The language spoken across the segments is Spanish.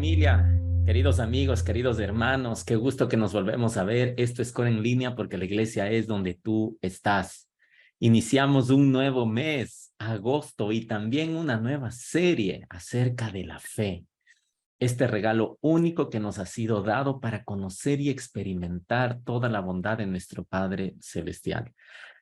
familia, queridos amigos, queridos hermanos, qué gusto que nos volvemos a ver. Esto es Core en Línea porque la iglesia es donde tú estás. Iniciamos un nuevo mes, agosto, y también una nueva serie acerca de la fe. Este regalo único que nos ha sido dado para conocer y experimentar toda la bondad de nuestro Padre Celestial.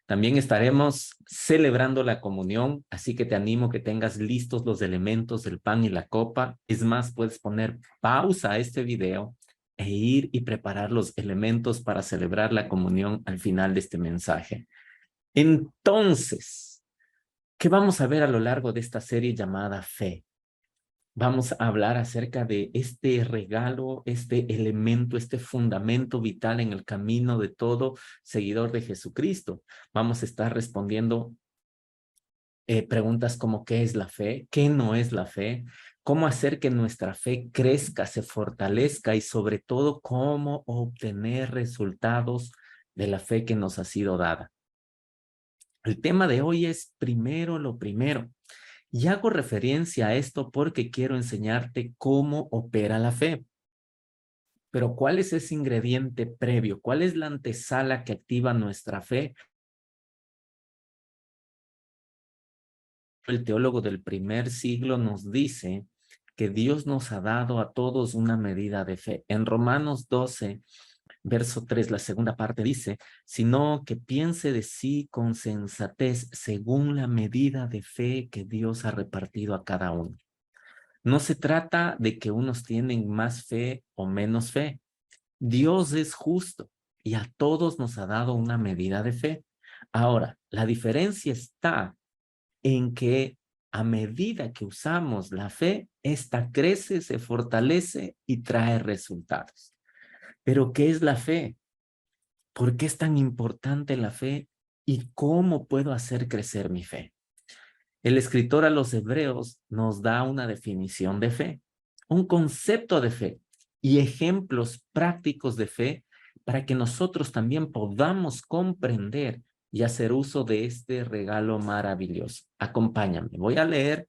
También estaremos celebrando la comunión, así que te animo que tengas listos los elementos del pan y la copa. Es más, puedes poner pausa a este video e ir y preparar los elementos para celebrar la comunión al final de este mensaje. Entonces, ¿qué vamos a ver a lo largo de esta serie llamada Fe? Vamos a hablar acerca de este regalo, este elemento, este fundamento vital en el camino de todo seguidor de Jesucristo. Vamos a estar respondiendo preguntas como ¿qué es la fe? ¿Qué no es la fe? ¿Cómo hacer que nuestra fe crezca, se fortalezca y sobre todo cómo obtener resultados de la fe que nos ha sido dada? El tema de hoy es primero lo primero. Y hago referencia a esto porque quiero enseñarte cómo opera la fe. Pero ¿cuál es ese ingrediente previo? ¿Cuál es la antesala que activa nuestra fe? El teólogo del primer siglo nos dice que Dios nos ha dado a todos una medida de fe. En Romanos 12, verso 3, la segunda parte dice, sino que piense de sí con sensatez según la medida de fe que Dios ha repartido a cada uno. No se trata de que unos tienen más fe o menos fe. Dios es justo y a todos nos ha dado una medida de fe. Ahora, la diferencia está en que a medida que usamos la fe, esta crece, se fortalece y trae resultados. Pero ¿qué es la fe? ¿Por qué es tan importante la fe? ¿Y cómo puedo hacer crecer mi fe? El escritor a los Hebreos nos da una definición de fe, un concepto de fe y ejemplos prácticos de fe para que nosotros también podamos comprender y hacer uso de este regalo maravilloso. Acompáñame, voy a leer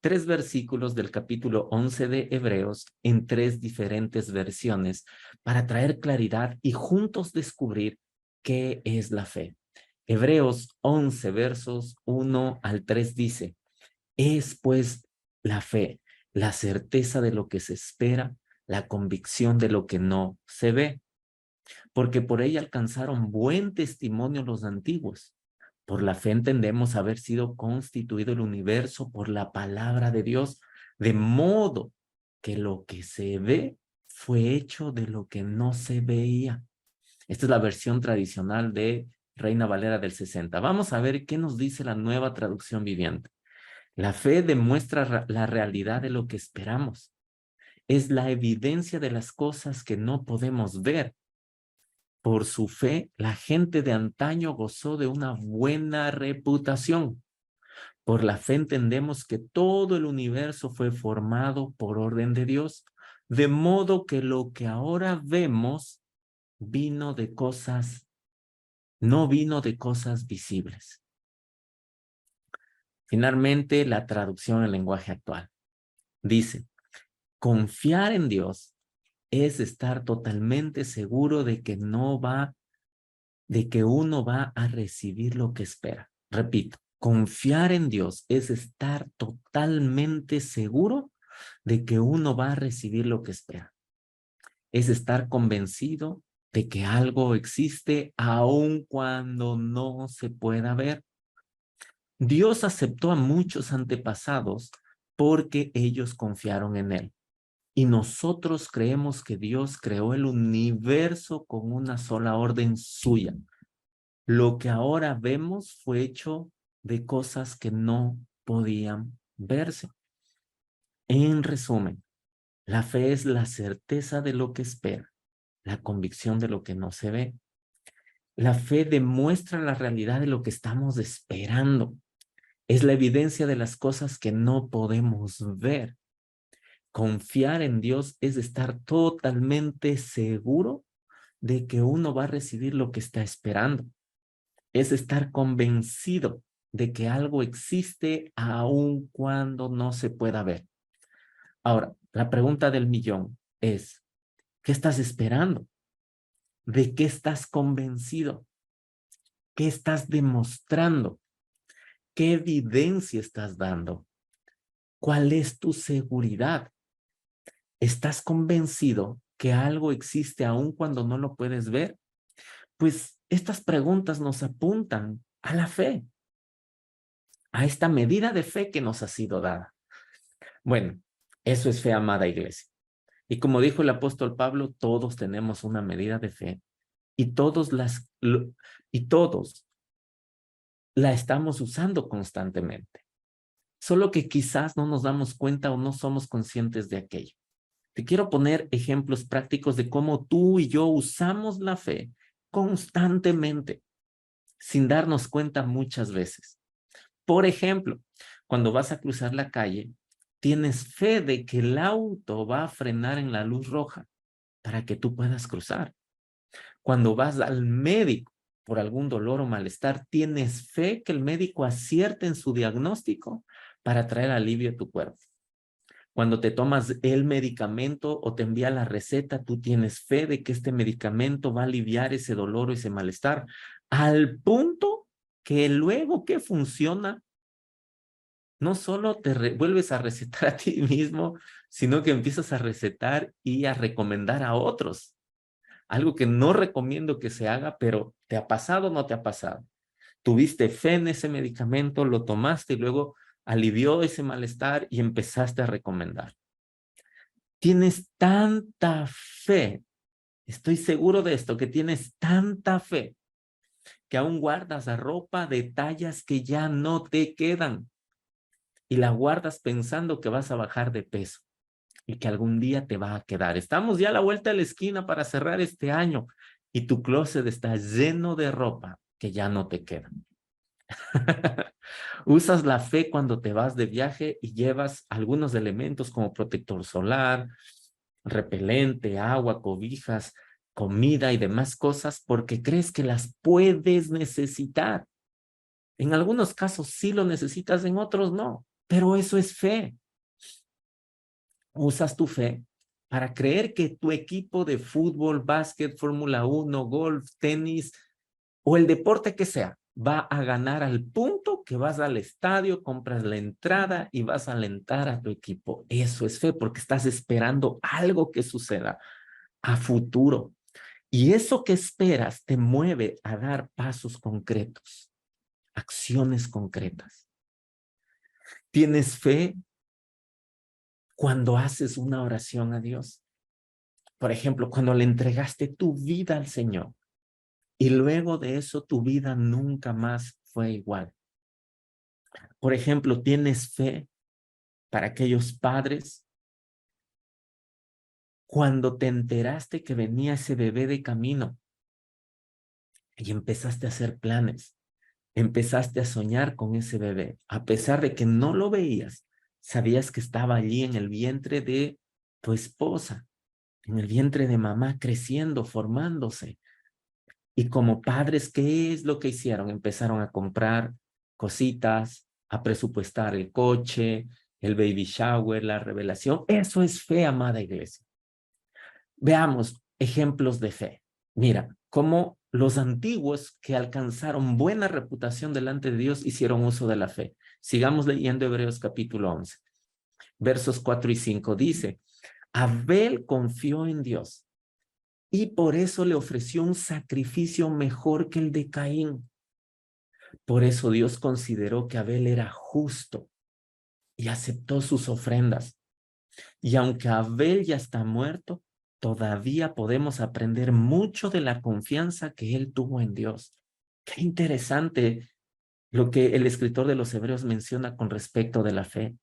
3 versículos del capítulo 11 de Hebreos en 3 diferentes versiones para traer claridad y juntos descubrir qué es la fe. Hebreos 11, versos 1 al 3 dice, es pues la fe, la certeza de lo que se espera, la convicción de lo que no se ve, porque por ella alcanzaron buen testimonio los antiguos. Por la fe entendemos haber sido constituido el universo por la palabra de Dios, de modo que lo que se ve fue hecho de lo que no se veía. Esta es la versión tradicional de Reina Valera del 60. Vamos a ver qué nos dice la nueva traducción viviente. La fe demuestra la realidad de lo que esperamos. Es la evidencia de las cosas que no podemos ver. Por su fe, la gente de antaño gozó de una buena reputación. Por la fe entendemos que todo el universo fue formado por orden de Dios, de modo que lo que ahora vemos vino de cosas, no vino de cosas visibles. Finalmente, la traducción en lenguaje actual dice, confiar en Dios es estar totalmente seguro de que de que uno va a recibir lo que espera. Repito, confiar en Dios es estar totalmente seguro de que uno va a recibir lo que espera. Es estar convencido de que algo existe aun cuando no se pueda ver. Dios aceptó a muchos antepasados porque ellos confiaron en Él. Y nosotros creemos que Dios creó el universo con una sola orden suya. Lo que ahora vemos fue hecho de cosas que no podían verse. En resumen, la fe es la certeza de lo que espera, la convicción de lo que no se ve. La fe demuestra la realidad de lo que estamos esperando. Es la evidencia de las cosas que no podemos ver. Confiar en Dios es estar totalmente seguro de que uno va a recibir lo que está esperando. Es estar convencido de que algo existe aun cuando no se pueda ver. Ahora, La pregunta del millón es, ¿qué estás esperando? ¿De qué estás convencido? ¿Qué estás demostrando? ¿Qué evidencia estás dando? ¿Cuál es tu seguridad? ¿Estás convencido que algo existe aún cuando no lo puedes ver? Pues estas preguntas nos apuntan a la fe, a esta medida de fe que nos ha sido dada. Bueno, eso es fe, amada iglesia. Y como dijo el apóstol Pablo, todos tenemos una medida de fe y todos la estamos usando constantemente. Solo que quizás no nos damos cuenta o no somos conscientes de aquello. Te quiero poner ejemplos prácticos de cómo tú y yo usamos la fe constantemente, sin darnos cuenta muchas veces. Por ejemplo, cuando vas a cruzar la calle, tienes fe de que el auto va a frenar en la luz roja para que tú puedas cruzar. Cuando vas al médico por algún dolor o malestar, tienes fe que el médico acierte en su diagnóstico para traer alivio a tu cuerpo. Cuando te tomas el medicamento o te envía la receta, tú tienes fe de que este medicamento va a aliviar ese dolor o ese malestar, al punto que luego que funciona, no solo vuelves a recetar a ti mismo, sino que empiezas a recetar y a recomendar a otros. Algo que no recomiendo que se haga, pero ¿te ha pasado o no te ha pasado? Tuviste fe en ese medicamento, lo tomaste y luego alivió ese malestar y empezaste a recomendar. Tienes tanta fe, estoy seguro de esto, que tienes tanta fe que aún guardas la ropa de tallas que ya no te quedan y la guardas pensando que vas a bajar de peso y que algún día te va a quedar. Estamos ya a la vuelta de la esquina para cerrar este año y tu closet está lleno de ropa que ya no te queda. Usas la fe cuando te vas de viaje y llevas algunos elementos como protector solar, repelente, agua, cobijas, comida y demás cosas porque crees que las puedes necesitar. En algunos casos sí lo necesitas, en otros no, pero eso es fe. Usas tu fe para creer que tu equipo de fútbol, básquet, Fórmula 1, golf, tenis o el deporte que sea, va a ganar al punto que vas al estadio, compras la entrada y vas a alentar a tu equipo. Eso es fe porque estás esperando algo que suceda a futuro. Y eso que esperas te mueve a dar pasos concretos, acciones concretas. ¿Tienes fe cuando haces una oración a Dios? Por ejemplo, cuando le entregaste tu vida al Señor y luego de eso tu vida nunca más fue igual. Por ejemplo, ¿tienes fe para aquellos padres cuando te enteraste que venía ese bebé de camino y empezaste a hacer planes? Empezaste a soñar con ese bebé, a pesar de que no lo veías, sabías que estaba allí en el vientre de tu esposa, en el vientre de mamá, creciendo, formándose. Y como padres, ¿qué es lo que hicieron? Empezaron a comprar cositas, a presupuestar el coche, el baby shower, la revelación. Eso es fe, amada iglesia. Veamos ejemplos de fe. Mira, cómo los antiguos que alcanzaron buena reputación delante de Dios hicieron uso de la fe. Sigamos leyendo Hebreos capítulo 11, versos 4 y 5. Dice, Abel confió en Dios y por eso le ofreció un sacrificio mejor que el de Caín. Por eso Dios consideró que Abel era justo y aceptó sus ofrendas. Y aunque Abel ya está muerto, todavía podemos aprender mucho de la confianza que él tuvo en Dios. Qué interesante lo que el escritor de los Hebreos menciona con respecto de la fe.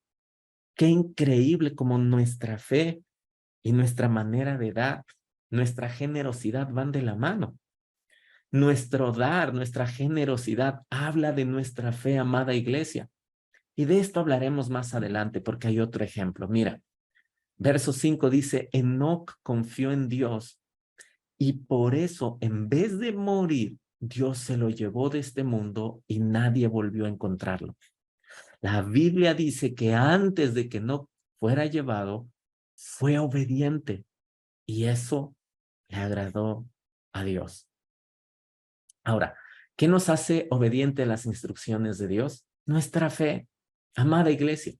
Qué increíble como nuestra fe y nuestra manera de dar, nuestra generosidad van de la mano. Nuestro dar, nuestra generosidad habla de nuestra fe, amada iglesia. Y de esto hablaremos más adelante porque hay otro ejemplo. Mira, verso 5 dice, Enoc confió en Dios y por eso en vez de morir, Dios se lo llevó de este mundo y nadie volvió a encontrarlo. La Biblia dice que antes de que Enoc fuera llevado, fue obediente y eso le agradó a Dios. Ahora, ¿qué nos hace obediente a las instrucciones de Dios? Nuestra fe. Amada iglesia,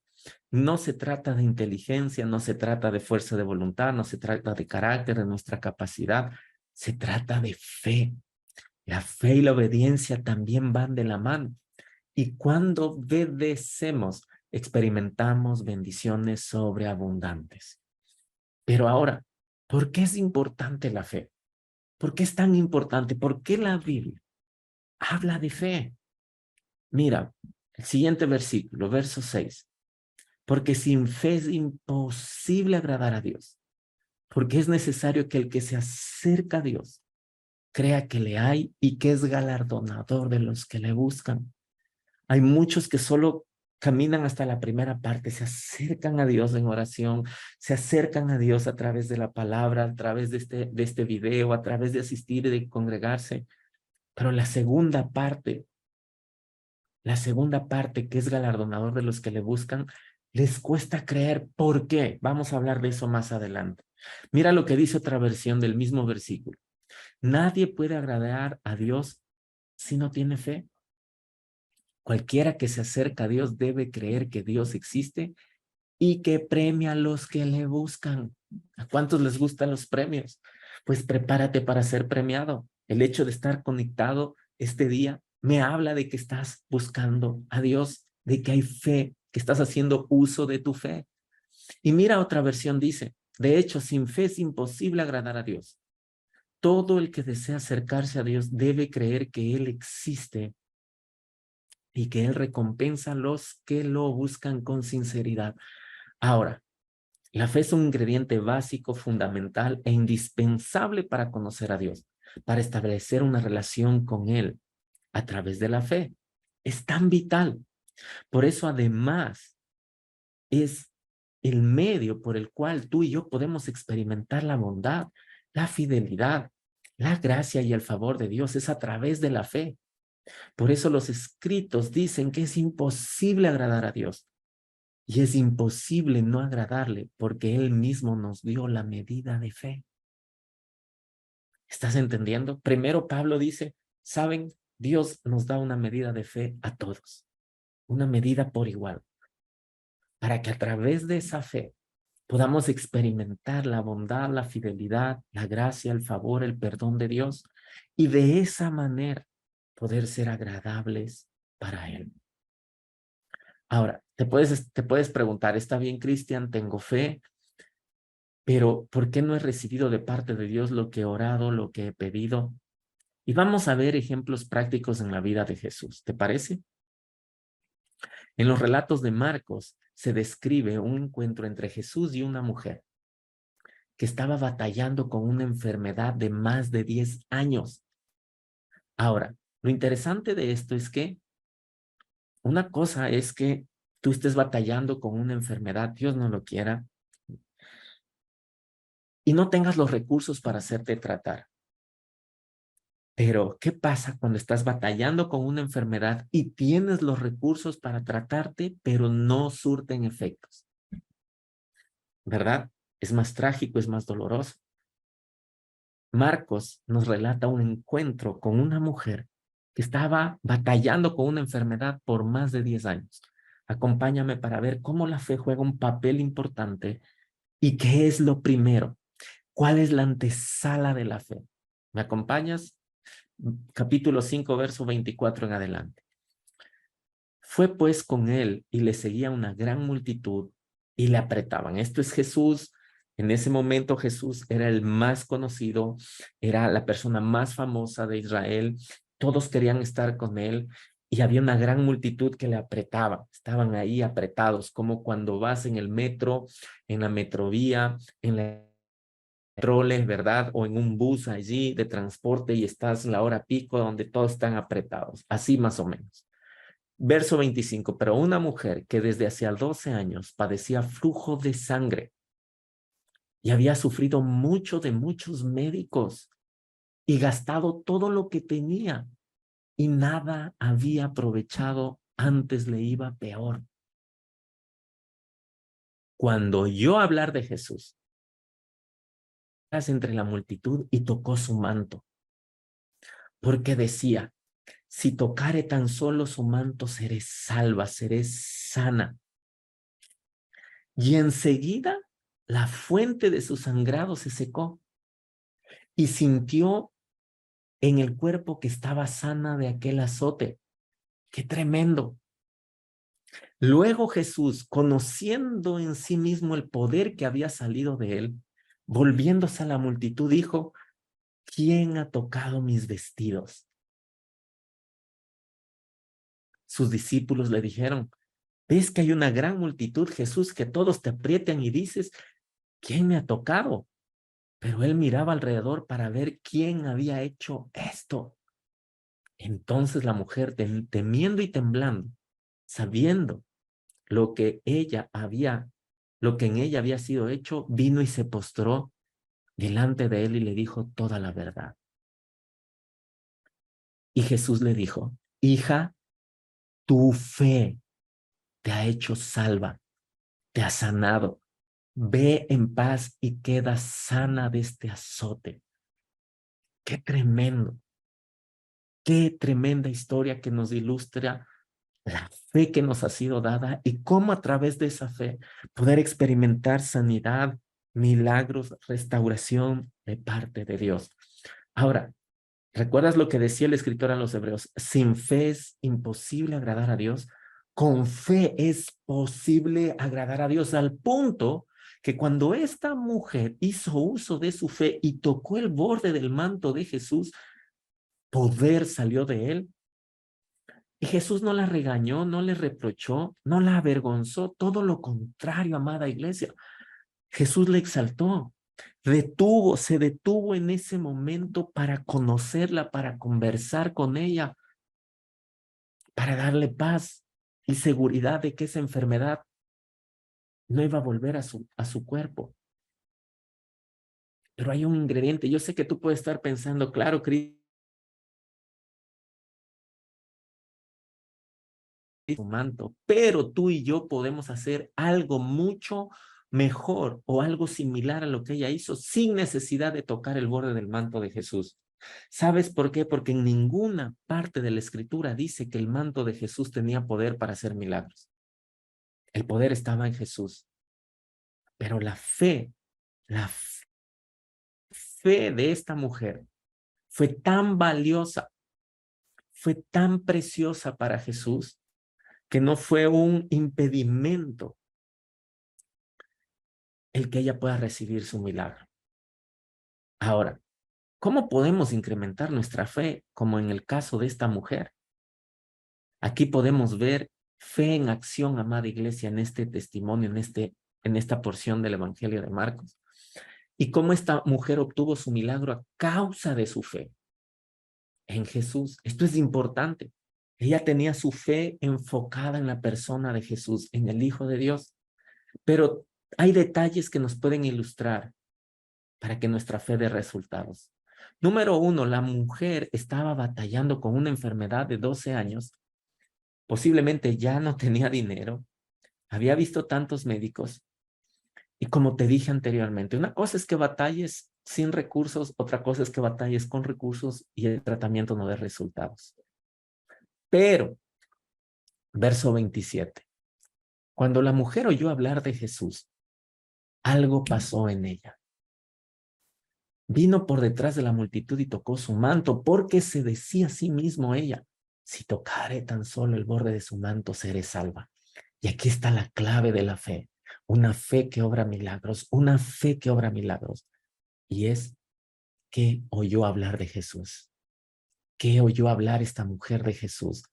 no se trata de inteligencia, no se trata de fuerza de voluntad, no se trata de carácter, de nuestra capacidad, se trata de fe. La fe y la obediencia también van de la mano. Y cuando obedecemos, experimentamos bendiciones sobreabundantes. Pero ahora, ¿por qué es importante la fe? ¿Por qué es tan importante? ¿Por qué la Biblia habla de fe? Mira, el siguiente versículo, verso 6. Porque sin fe es imposible agradar a Dios. Porque es necesario que el que se acerca a Dios crea que le hay y que es galardonador de los que le buscan. Hay muchos que solo caminan hasta la primera parte, se acercan a Dios en oración, se acercan a Dios a través de la palabra, a través de este video, a través de asistir y de congregarse. Pero la segunda parte que es galardonador de los que le buscan, les cuesta creer. ¿Por qué? Vamos a hablar de eso más adelante. Mira lo que dice otra versión del mismo versículo. Nadie puede agradar a Dios si no tiene fe. Cualquiera que se acerca a Dios debe creer que Dios existe y que premia a los que le buscan. ¿A cuántos les gustan los premios? Pues prepárate para ser premiado. El hecho de estar conectado este día me habla de que estás buscando a Dios, de que hay fe, que estás haciendo uso de tu fe. Y mira, otra versión dice, de hecho, sin fe es imposible agradar a Dios. Todo el que desea acercarse a Dios debe creer que Él existe y que Él recompensa a los que lo buscan con sinceridad. Ahora, la fe es un ingrediente básico, fundamental e indispensable para conocer a Dios, para establecer una relación con Él a través de la fe. Es tan vital. Por eso, además, es el medio por el cual tú y yo podemos experimentar la bondad, la fidelidad, la gracia y el favor de Dios. Es a través de la fe. Por eso los escritos dicen que es imposible agradar a Dios. Y es imposible no agradarle porque Él mismo nos dio la medida de fe. ¿Estás entendiendo? Primero Pablo dice, ¿saben? Dios nos da una medida de fe a todos, una medida por igual, para que a través de esa fe podamos experimentar la bondad, la fidelidad, la gracia, el favor, el perdón de Dios y de esa manera poder ser agradables para Él. Ahora, te puedes preguntar, ¿está bien, Cristian? Tengo fe, pero ¿por qué no he recibido de parte de Dios lo que he orado, lo que he pedido? Y vamos a ver ejemplos prácticos en la vida de Jesús. ¿Te parece? En los relatos de Marcos se describe un encuentro entre Jesús y una mujer que estaba batallando con una enfermedad de más de 10 años. Ahora, lo interesante de esto es que una cosa es que tú estés batallando con una enfermedad, Dios no lo quiera, y no tengas los recursos para hacerte tratar. Pero, ¿qué pasa cuando estás batallando con una enfermedad y tienes los recursos para tratarte, pero no surten efectos? ¿Verdad? Es más trágico, es más doloroso. Marcos nos relata un encuentro con una mujer que estaba batallando con una enfermedad por más de 10 años. Acompáñame para ver cómo la fe juega un papel importante y qué es lo primero. ¿Cuál es la antesala de la fe? ¿Me acompañas? Capítulo 5, verso 24 en adelante. Fue pues con él y le seguía una gran multitud y le apretaban. Esto es Jesús. En ese momento Jesús era el más conocido, era la persona más famosa de Israel. Todos querían estar con él y había una gran multitud que le apretaba. Estaban ahí apretados, como cuando vas en el metro, en la metrovía, en la troles, ¿verdad? O en un bus allí de transporte y estás en la hora pico donde todos están apretados. Así más o menos. Verso 25, pero una mujer que desde hacía 12 años padecía flujo de sangre y había sufrido mucho de muchos médicos y gastado todo lo que tenía y nada había aprovechado, antes le iba peor. cuando oyó hablar de Jesús, entre la multitud y tocó su manto, porque decía, si tocare tan solo su manto, seré salva, seré sana. Y enseguida la fuente de su sangrado se secó y sintió en el cuerpo que estaba sana de aquel azote. ¡Qué tremendo! Luego Jesús, conociendo en sí mismo el poder que había salido de él, volviéndose a la multitud, dijo, ¿quién ha tocado mis vestidos? Sus discípulos le dijeron, ¿ves que hay una gran multitud, Jesús, que todos te aprietan y dices, ¿quién me ha tocado? Pero él miraba alrededor para ver quién había hecho esto. Entonces la mujer, temiendo y temblando, sabiendo lo que lo que en ella había sido hecho, vino y se postró delante de él y le dijo toda la verdad. Y Jesús le dijo, hija, tu fe te ha hecho salva, te ha sanado. Ve en paz y queda sana de este azote. Qué tremendo, qué tremenda historia que nos ilustra la fe que nos ha sido dada y cómo a través de esa fe poder experimentar sanidad, milagros, restauración de parte de Dios. Ahora, ¿recuerdas lo que decía el escritor a los Hebreos? Sin fe es imposible agradar a Dios. Con fe es posible agradar a Dios al punto que cuando esta mujer hizo uso de su fe y tocó el borde del manto de Jesús, poder salió de él. Y Jesús no la regañó, no le reprochó, no la avergonzó, todo lo contrario, amada iglesia. Jesús le exaltó, se detuvo en ese momento para conocerla, para conversar con ella, para darle paz y seguridad de que esa enfermedad no iba a volver a su cuerpo. Pero hay un ingrediente. Yo sé que tú puedes estar pensando, claro, Cristo, su manto, pero tú y yo podemos hacer algo mucho mejor o algo similar a lo que ella hizo sin necesidad de tocar el borde del manto de Jesús. ¿Sabes por qué? Porque en ninguna parte de la escritura dice que el manto de Jesús tenía poder para hacer milagros. El poder estaba en Jesús, pero la fe de esta mujer fue tan valiosa, fue tan preciosa para Jesús, que no fue un impedimento el que ella pueda recibir su milagro. Ahora, ¿cómo podemos incrementar nuestra fe como en el caso de esta mujer? Aquí podemos ver fe en acción, amada iglesia, en este testimonio, en esta porción del Evangelio de Marcos. Y cómo esta mujer obtuvo su milagro a causa de su fe en Jesús. Esto es importante. Ella tenía su fe enfocada en la persona de Jesús, en el Hijo de Dios. Pero hay detalles que nos pueden ilustrar para que nuestra fe dé resultados. Número uno, la mujer estaba batallando con una enfermedad de 12 años. Posiblemente ya no tenía dinero. Había visto tantos médicos. Y como te dije anteriormente, una cosa es que batalles sin recursos, otra cosa es que batalles con recursos y el tratamiento no dé resultados. Pero, verso 27, cuando la mujer oyó hablar de Jesús, algo pasó en ella. Vino por detrás de la multitud y tocó su manto, porque se decía a sí mismo ella, si tocare tan solo el borde de su manto, seré salva. Y aquí está la clave de la fe, una fe que obra milagros, una fe que obra milagros. Y es que oyó hablar de Jesús. ¿Qué oyó hablar esta mujer de Jesús?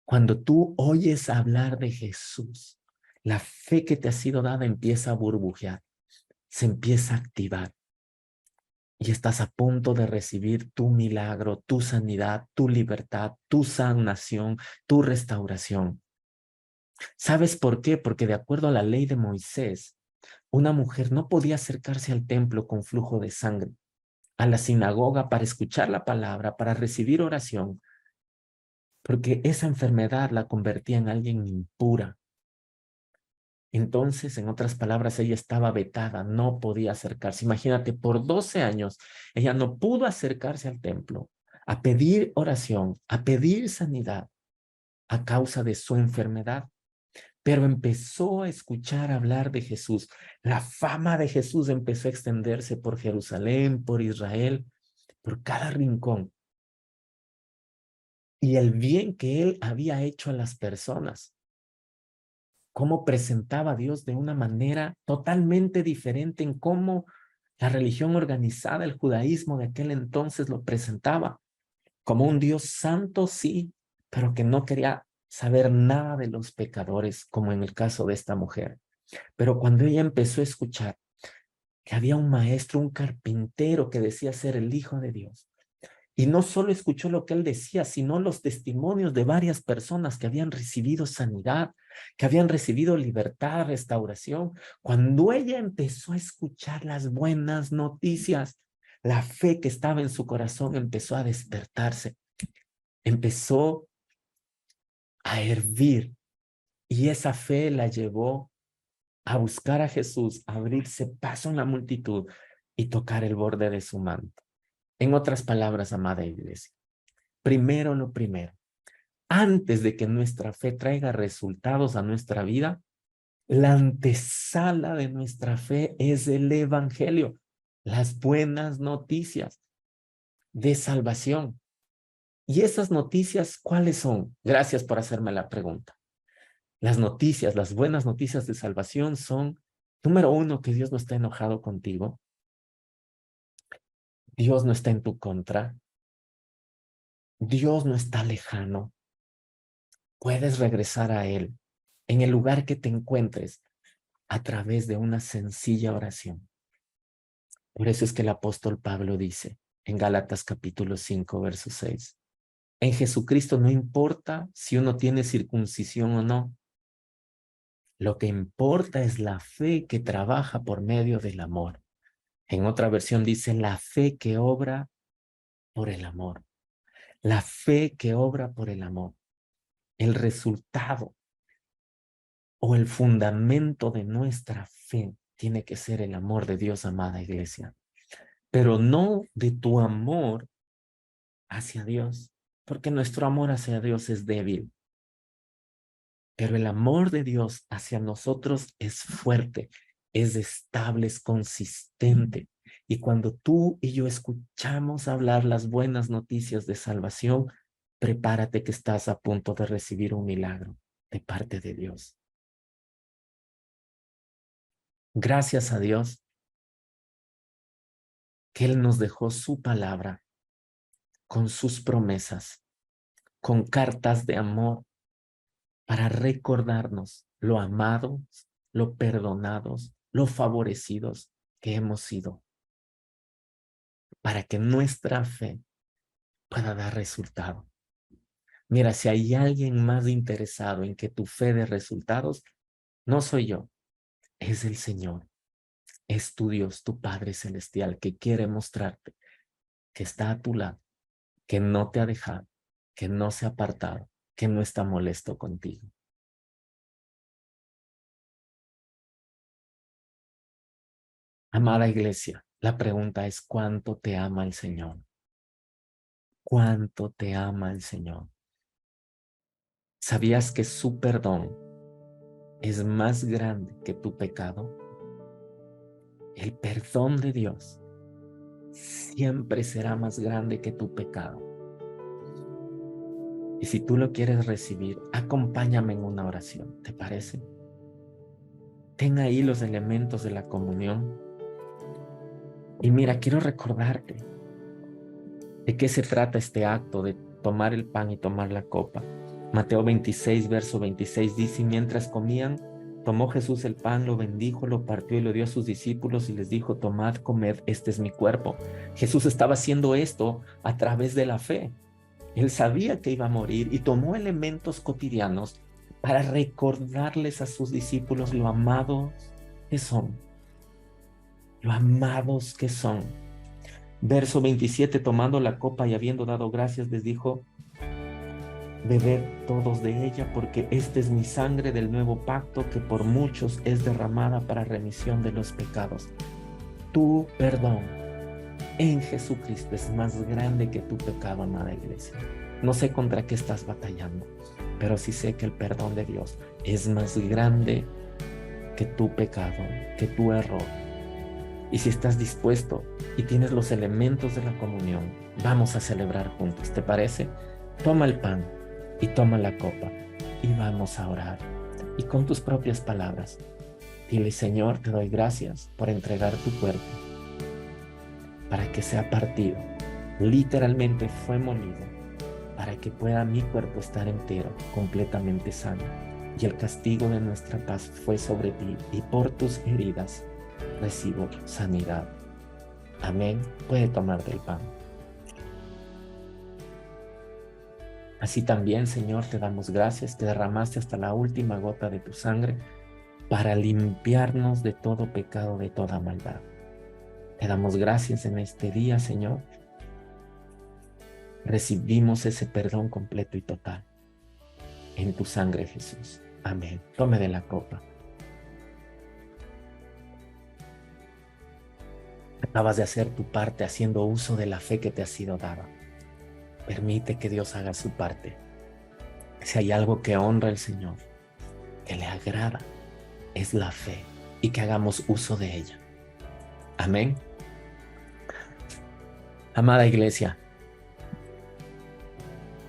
Cuando tú oyes hablar de Jesús, la fe que te ha sido dada empieza a burbujear, se empieza a activar. Y estás a punto de recibir tu milagro, tu sanidad, tu libertad, tu sanación, tu restauración. ¿Sabes por qué? Porque de acuerdo a la ley de Moisés, una mujer no podía acercarse al templo con flujo de sangre, a la sinagoga para escuchar la palabra, para recibir oración, porque esa enfermedad la convertía en alguien impura. Entonces, en otras palabras, ella estaba vetada, no podía acercarse. Imagínate, por 12 años, ella no pudo acercarse al templo a pedir oración, a pedir sanidad a causa de su enfermedad. Pero empezó a escuchar hablar de Jesús. La fama de Jesús empezó a extenderse por Jerusalén, por Israel, por cada rincón. Y el bien que él había hecho a las personas, cómo presentaba a Dios de una manera totalmente diferente en cómo la religión organizada, el judaísmo de aquel entonces lo presentaba como un Dios santo, sí, pero que no quería saber nada de los pecadores, como en el caso de esta mujer. Pero cuando ella empezó a escuchar que había un maestro, un carpintero que decía ser el Hijo de Dios, y no solo escuchó lo que él decía, sino los testimonios de varias personas que habían recibido sanidad, que habían recibido libertad, restauración. Cuando ella empezó a escuchar las buenas noticias, la fe que estaba en su corazón empezó a despertarse, empezó a hervir, y esa fe la llevó a buscar a Jesús, a abrirse paso en la multitud y tocar el borde de su manto. En otras palabras, amada iglesia, primero lo primero, antes de que nuestra fe traiga resultados a nuestra vida, la antesala de nuestra fe es el evangelio, las buenas noticias de salvación. ¿Y esas noticias cuáles son? Gracias por hacerme la pregunta. Las noticias, las buenas noticias de salvación son, número uno, que Dios no está enojado contigo. Dios no está en tu contra. Dios no está lejano. Puedes regresar a Él en el lugar que te encuentres a través de una sencilla oración. Por eso es que el apóstol Pablo dice en Gálatas capítulo 5, verso 6, en Jesucristo no importa si uno tiene circuncisión o no. Lo que importa es la fe que trabaja por medio del amor. En otra versión dice la fe que obra por el amor. La fe que obra por el amor. El resultado o el fundamento de nuestra fe tiene que ser el amor de Dios, amada iglesia. Pero no de tu amor hacia Dios, porque nuestro amor hacia Dios es débil. Pero el amor de Dios hacia nosotros es fuerte, es estable, es consistente. Y cuando tú y yo escuchamos hablar las buenas noticias de salvación, prepárate que estás a punto de recibir un milagro de parte de Dios. Gracias a Dios que Él nos dejó su palabra con sus promesas, con cartas de amor para recordarnos lo amados, lo perdonados, lo favorecidos que hemos sido, para que nuestra fe pueda dar resultado. Mira, si hay alguien más interesado en que tu fe dé resultados, no soy yo, es el Señor, es tu Dios, tu Padre Celestial, que quiere mostrarte que está a tu lado, que no te ha dejado, que no se ha apartado, que no está molesto contigo. Amada iglesia, la pregunta es ¿cuánto te ama el Señor? ¿Cuánto te ama el Señor? ¿Sabías que su perdón es más grande que tu pecado? El perdón de Dios siempre será más grande que tu pecado. Y si tú lo quieres recibir, acompáñame en una oración, ¿te parece? Ten ahí los elementos de la comunión. Y mira, quiero recordarte de qué se trata este acto de tomar el pan y tomar la copa. Mateo 26, verso 26 dice, y mientras comían, tomó Jesús el pan, lo bendijo, lo partió y lo dio a sus discípulos y les dijo, tomad, comed, este es mi cuerpo. Jesús estaba haciendo esto a través de la fe. Él sabía que iba a morir y tomó elementos cotidianos para recordarles a sus discípulos lo amados que son. Lo amados que son. Verso 27, tomando la copa y habiendo dado gracias, les dijo, Bebed todos de ella, porque esta es mi sangre del nuevo pacto, que por muchos es derramada para remisión de los pecados. Tu perdón en Jesucristo es más grande que tu pecado, amada iglesia. No sé contra qué estás batallando, pero sí sé que el perdón de Dios es más grande que tu pecado, que tu error. Y si estás dispuesto y tienes los elementos de la comunión, vamos a celebrar juntos, ¿te parece? Toma el pan y toma la copa y vamos a orar. Y con tus propias palabras, dile: Señor, te doy gracias por entregar tu cuerpo para que sea partido. Literalmente fue molido para que pueda mi cuerpo estar entero, completamente sano. Y el castigo de nuestra paz fue sobre ti, y por tus heridas recibo sanidad. Amén. Puede tomar del pan. Así también, Señor, te damos gracias que derramaste hasta la última gota de tu sangre para limpiarnos de todo pecado, de toda maldad. Te damos gracias en este día, Señor. Recibimos ese perdón completo y total en tu sangre, Jesús. Amén. Tome de la copa. Acabas de hacer tu parte haciendo uso de la fe que te ha sido dada. Permite que Dios haga su parte. Si hay algo que honra al Señor, que le agrada, es la fe, y que hagamos uso de ella. Amén. Amada iglesia,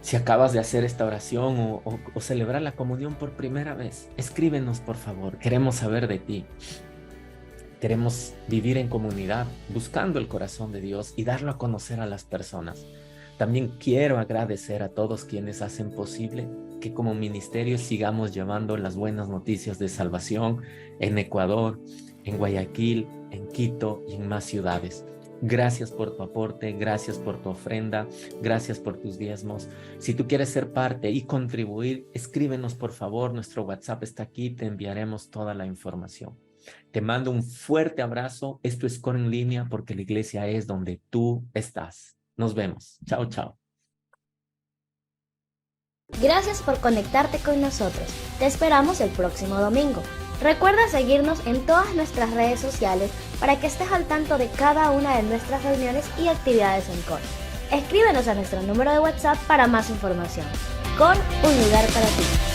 si acabas de hacer esta oración o celebrar la comunión por primera vez, escríbenos, por favor. Queremos saber de ti. Queremos vivir en comunidad, buscando el corazón de Dios y darlo a conocer a las personas. También quiero agradecer a todos quienes hacen posible que como ministerio sigamos llevando las buenas noticias de salvación en Ecuador, en Guayaquil, en Quito y en más ciudades. Gracias por tu aporte, gracias por tu ofrenda, gracias por tus diezmos. Si tú quieres ser parte y contribuir, escríbenos por favor, nuestro WhatsApp está aquí, te enviaremos toda la información. Te mando un fuerte abrazo. Esto es Core en Línea, porque la iglesia es donde tú estás. Nos vemos. Chao, chao. Gracias por conectarte con nosotros. Te esperamos el próximo domingo. Recuerda seguirnos en todas nuestras redes sociales para que estés al tanto de cada una de nuestras reuniones y actividades en Core. Escríbenos a nuestro número de WhatsApp para más información. Core, un lugar para ti.